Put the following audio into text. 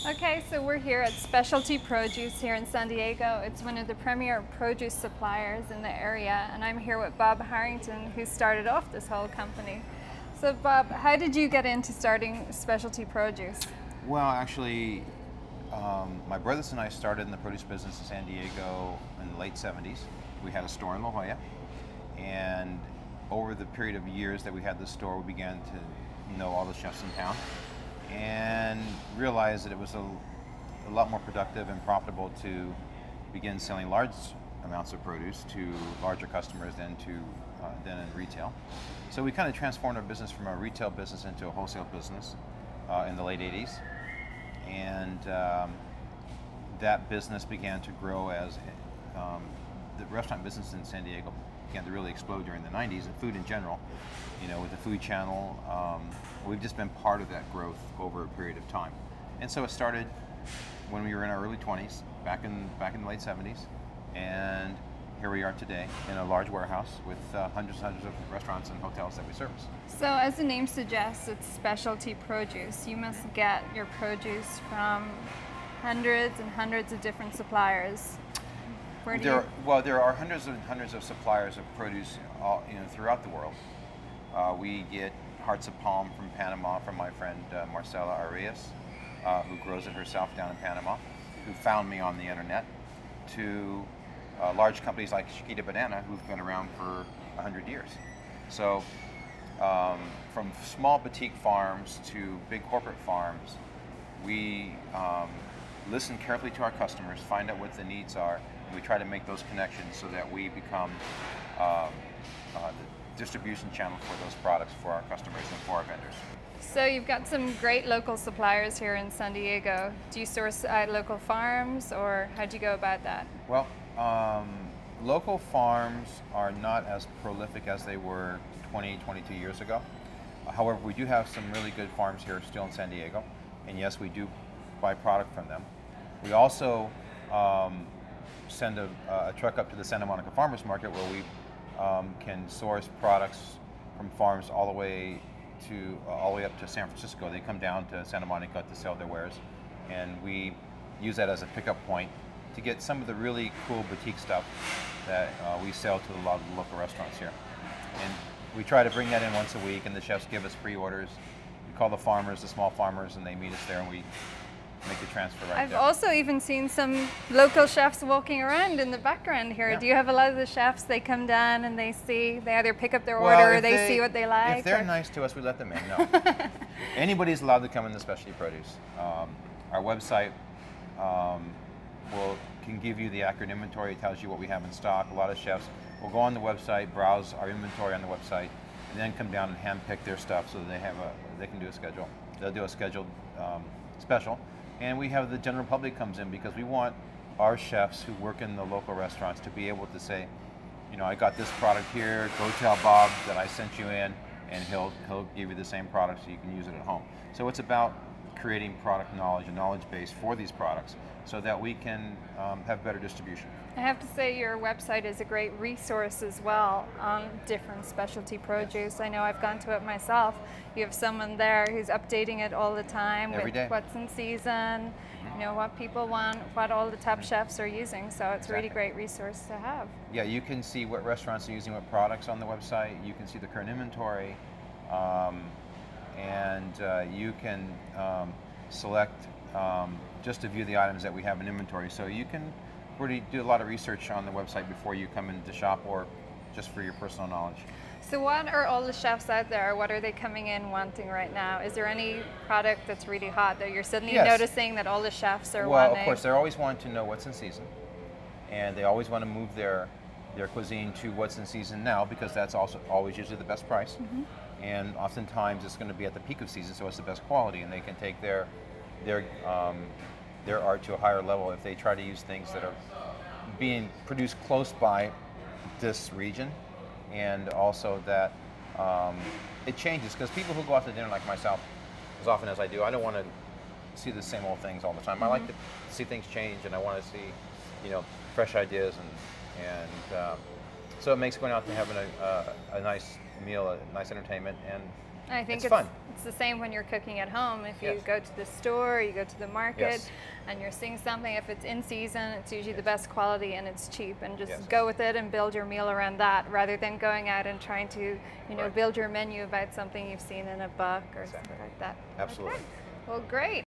Okay, so we're here at Specialty Produce here in San Diego. It's one of the premier produce suppliers in the area, and I'm here with Bob Harrington, who started off this whole company. So Bob, how did you get into starting Specialty Produce? Well, actually, my brothers and I started in the produce business in San Diego in the late 70s. We had a store in La Jolla, and over the period of years that we had the store, we began to know all the chefs in town and realized that it was a lot more productive and profitable to begin selling large amounts of produce to larger customers than in retail. So we kind of transformed our business from a retail business into a wholesale business in the late 80s. And that business began to grow as the restaurant business in San Diego began to really explode during the 90s, and food in general, you know, with the food channel. We've just been part of that growth over a period of time. And so it started when we were in our early 20s, back in the late 70s, and here we are today in a large warehouse with hundreds and hundreds of restaurants and hotels that we service. So as the name suggests, it's specialty produce. You must get your produce from hundreds and hundreds of different suppliers. There are hundreds and hundreds of suppliers of produce throughout the world. We get hearts of palm from Panama from my friend Marcela Arias, who grows it herself down in Panama, who found me on the internet, to large companies like Chiquita Banana, who've been around for 100 years. So from small boutique farms to big corporate farms, we listen carefully to our customers, find out what the needs are, and we try to make those connections so that we become the distribution channel for those products for our customers and for our vendors. So you've got some great local suppliers here in San Diego. Do you source at local farms, or how do you go about that? Well, local farms are not as prolific as they were 20, 22 years ago. However, we do have some really good farms here still in San Diego, and yes, we do buy product from them. We also send a truck up to the Santa Monica Farmers Market, where we can source products from farms all the way up to San Francisco. They come down to Santa Monica to sell their wares, and we use that as a pickup point to get some of the really cool boutique stuff that we sell to a lot of the local restaurants here. And we try to bring that in once a week, and the chefs give us pre-orders. We call the farmers, the small farmers, and they meet us there, and we make the transfer right there. I've also even seen some local chefs walking around in the background here. Yeah. Do you have a lot of the chefs, they come down and they either pick up their order or they see what they like? If they're nice to us, we let them in, no. Anybody's allowed to come in the specialty produce. Our website can give you the accurate inventory. It tells you what we have in stock. A lot of chefs will go on the website, browse our inventory on the website, and then come down and hand pick their stuff so that they can do a schedule. They'll do a scheduled special. And we have the general public comes in because we want our chefs who work in the local restaurants to be able to say, you know, I got this product here, go tell Bob that I sent you in, and he'll give you the same product so you can use it at home. So it's about creating product knowledge and knowledge base for these products so that we can have better distribution. I have to say your website is a great resource as well on different specialty produce. Yes. I know I've gone to it myself. You have someone there who's updating it all the time every with day. What's in season, you know, what people want, what all the top chefs are using. So it's a really great resource to have. Yeah, you can see what restaurants are using what products on the website. You can see the current inventory, and you can select just to view the items that we have in inventory. So you can really do a lot of research on the website before you come in to shop, or just for your personal knowledge. So what are all the chefs out there, what are they coming in wanting right now? Is there any product that's really hot that you're suddenly noticing that all the chefs are wanting? Well, of course, they're always wanting to know what's in season, and they always want to move their cuisine to what's in season now, because that's also always usually the best price. Mm-hmm. And oftentimes it's going to be at the peak of season, so it's the best quality, and they can take their art to a higher level if they try to use things that are being produced close by this region, and also that it changes, because people who go out to dinner like myself, as often as I do, I don't want to see the same old things all the time. Mm-hmm. I like to see things change, and I want to see, you know, fresh ideas, and so it makes going out to having a nice meal, a nice entertainment, and I think it's fun. It's the same when you're cooking at home. If you Yes. go to the store, you go to the market, Yes. and you're seeing something, if it's in season, it's usually the best quality and it's cheap, and just Yes. go with it and build your meal around that, rather than going out and trying to, you know, Right. build your menu about something you've seen in a book or Exactly. something like that. Absolutely. Okay. Well, great.